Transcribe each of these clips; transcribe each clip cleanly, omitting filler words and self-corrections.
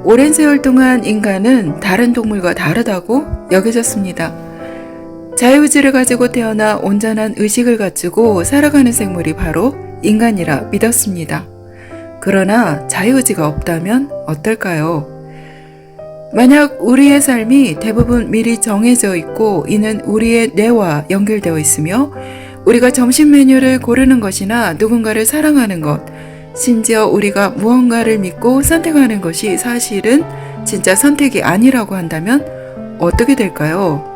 오랜 세월 동안 인간은 다른 동물과 다르다고 여겨졌습니다. 자유의지를 가지고 태어나 온전한 의식을 갖추고 살아가는 생물이 바로 인간이라 믿었습니다. 그러나 자유의지가 없다면 어떨까요? 만약 우리의 삶이 대부분 미리 정해져 있고 이는 우리의 뇌와 연결되어 있으며 우리가 점심 메뉴를 고르는 것이나 누군가를 사랑하는 것, 심지어 우리가 무언가를 믿고 선택하는 것이 사실은 진짜 선택이 아니라고 한다면 어떻게 될까요?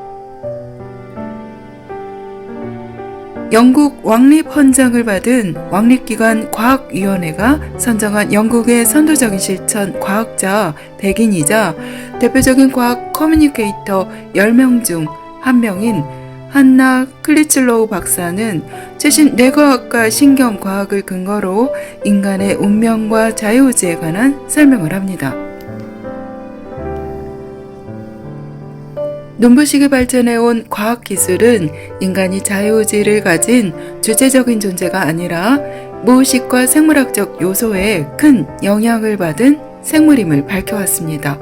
영국 왕립 헌장을 받은 왕립기관 과학위원회가 선정한 영국의 선도적인 실천 과학자 100인이자 대표적인 과학 커뮤니케이터 10명 중 한 명인 한나 클리즐로우 박사는 최신 뇌과학과 신경과학을 근거로 인간의 운명과 자유의지에 관한 설명을 합니다. 눈부시게 발전해온 과학기술은 인간이 자유의지를 가진 주체적인 존재가 아니라 무의식과 생물학적 요소에 큰 영향을 받은 생물임을 밝혀왔습니다.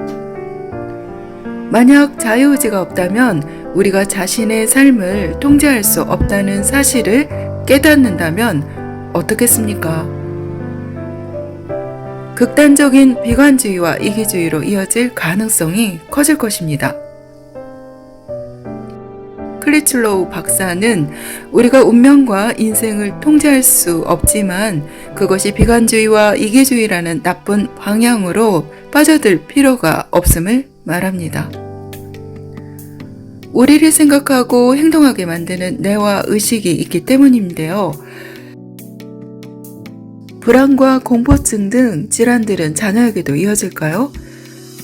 만약 자유의지가 없다면 우리가 자신의 삶을 통제할 수 없다는 사실을 깨닫는다면 어떻겠습니까? 극단적인 비관주의와 이기주의로 이어질 가능성이 커질 것입니다. 클리즐로우 박사는 우리가 운명과 인생을 통제할 수 없지만 그것이 비관주의와 이기주의라는 나쁜 방향으로 빠져들 필요가 없음을 말합니다. 우리를 생각하고 행동하게 만드는 뇌와 의식이 있기 때문인데요. 불안과 공포증 등 질환들은 자녀에게도 이어질까요?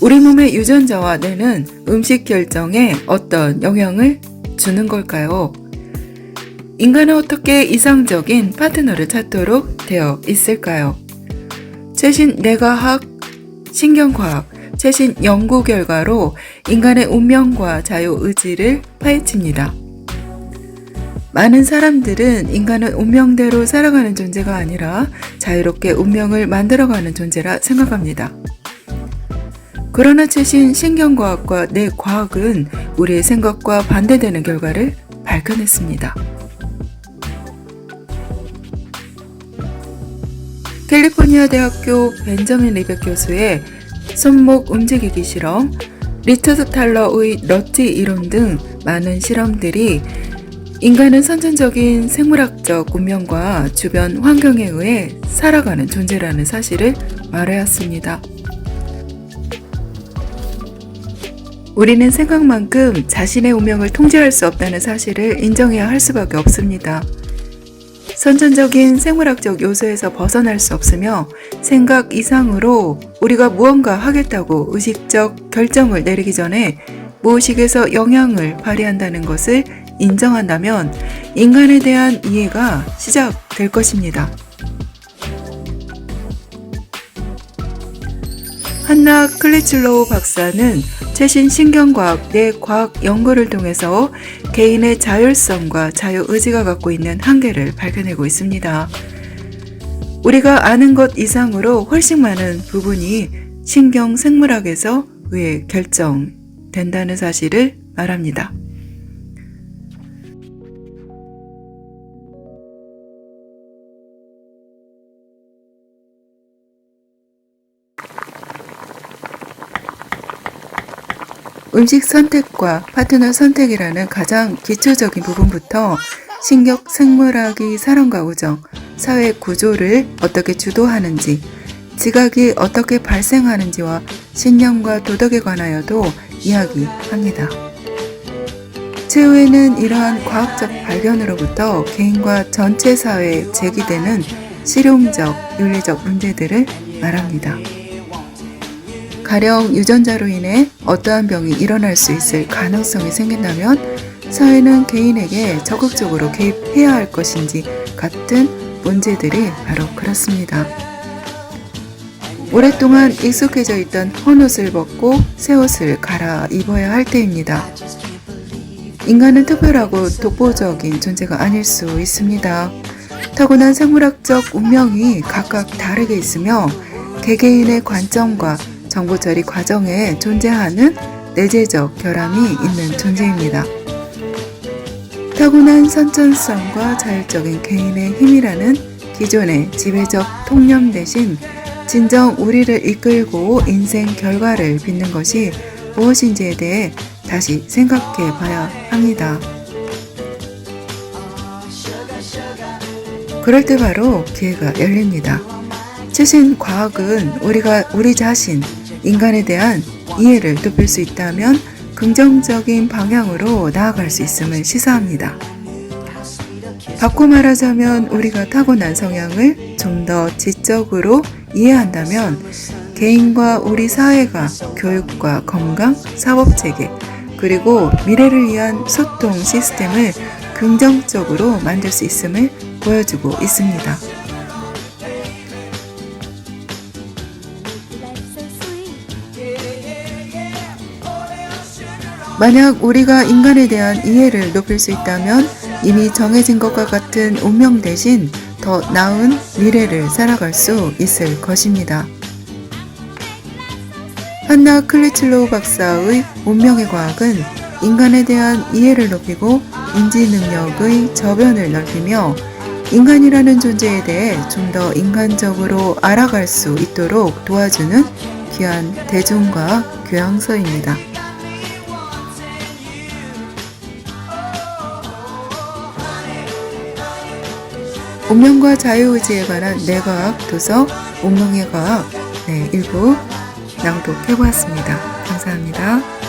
우리 몸의 유전자와 뇌는 음식 결정에 어떤 영향을 주는 걸까요? 인간은 어떻게 이상적인 파트너를 찾도록 되어 있을까요? 최신 뇌과학, 신경과학, 최신 연구 결과로 인간의 운명과 자유의지를 파헤칩니다. 많은 사람들은 인간은 운명대로 살아가는 존재가 아니라 자유롭게 운명을 만들어가는 존재라 생각합니다. 그러나 최신 신경과학과 뇌과학은 우리의 생각과 반대되는 결과를 밝혀냈습니다. 캘리포니아 대학교 벤저민 리벳 교수의 손목 움직이기 실험, 리처드 탈러의 넛지 이론 등 많은 실험들이 인간은 선천적인 생물학적 운명과 주변 환경에 의해 살아가는 존재라는 사실을 말해왔습니다. 우리는 생각만큼 자신의 운명을 통제할 수 없다는 사실을 인정해야 할 수밖에 없습니다. 선천적인 생물학적 요소에서 벗어날 수 없으며 생각 이상으로 우리가 무언가 하겠다고 의식적 결정을 내리기 전에 무의식에서 영향을 발휘한다는 것을 인정한다면 인간에 대한 이해가 시작될 것입니다. 한나 클리즐로우 박사는 최신 신경과학, 뇌과학 연구를 통해서 개인의 자율성과 자유의지가 갖고 있는 한계를 밝혀내고 있습니다. 우리가 아는 것 이상으로 훨씬 많은 부분이 신경생물학에서 의해 결정된다는 사실을 말합니다. 음식 선택과 파트너 선택이라는 가장 기초적인 부분부터 신경 생물학이 사랑과 우정, 사회 구조를 어떻게 주도하는지, 지각이 어떻게 발생하는지와 신념과 도덕에 관하여도 이야기합니다. 최후에는 이러한 과학적 발견으로부터 개인과 전체 사회에 제기되는 실용적, 윤리적 문제들을 말합니다. 가령 유전자로 인해 어떠한 병이 일어날 수 있을 가능성이 생긴다면 사회는 개인에게 적극적으로 개입해야 할 것인지 같은 문제들이 바로 그렇습니다. 오랫동안 익숙해져 있던 헌옷을 벗고 새 옷을 갈아입어야 할 때입니다. 인간은 특별하고 독보적인 존재가 아닐 수 있습니다. 타고난 생물학적 운명이 각각 다르게 있으며 개개인의 관점과 정보 처리 과정에 존재하는 내재적 결함이 있는 존재입니다. 타고난 선천성과 자율적인 개인의 힘이라는 기존의 지배적 통념 대신 진정 우리를 이끌고 인생 결과를 빚는 것이 무엇인지에 대해 다시 생각해 봐야 합니다. 그럴 때 바로 기회가 열립니다. 최신 과학은 우리 자신, 인간에 대한 이해를 높일 수 있다면 긍정적인 방향으로 나아갈 수 있음을 시사합니다. 바꿔 말하자면 우리가 타고난 성향을 좀 더 지적으로 이해한다면 개인과 우리 사회가 교육과 건강, 사법체계, 그리고 미래를 위한 소통 시스템을 긍정적으로 만들 수 있음을 보여주고 있습니다. 만약 우리가 인간에 대한 이해를 높일 수 있다면 이미 정해진 것과 같은 운명 대신 더 나은 미래를 살아갈 수 있을 것입니다. 한나 클리틀로우 박사의 운명의 과학은 인간에 대한 이해를 높이고 인지 능력의 저변을 넓히며 인간이라는 존재에 대해 좀 더 인간적으로 알아갈 수 있도록 도와주는 귀한 대중과학 교양서입니다. 운명과 자유의지에 관한 뇌과학 도서 운명의 과학 일부 낭독해보았습니다. 감사합니다.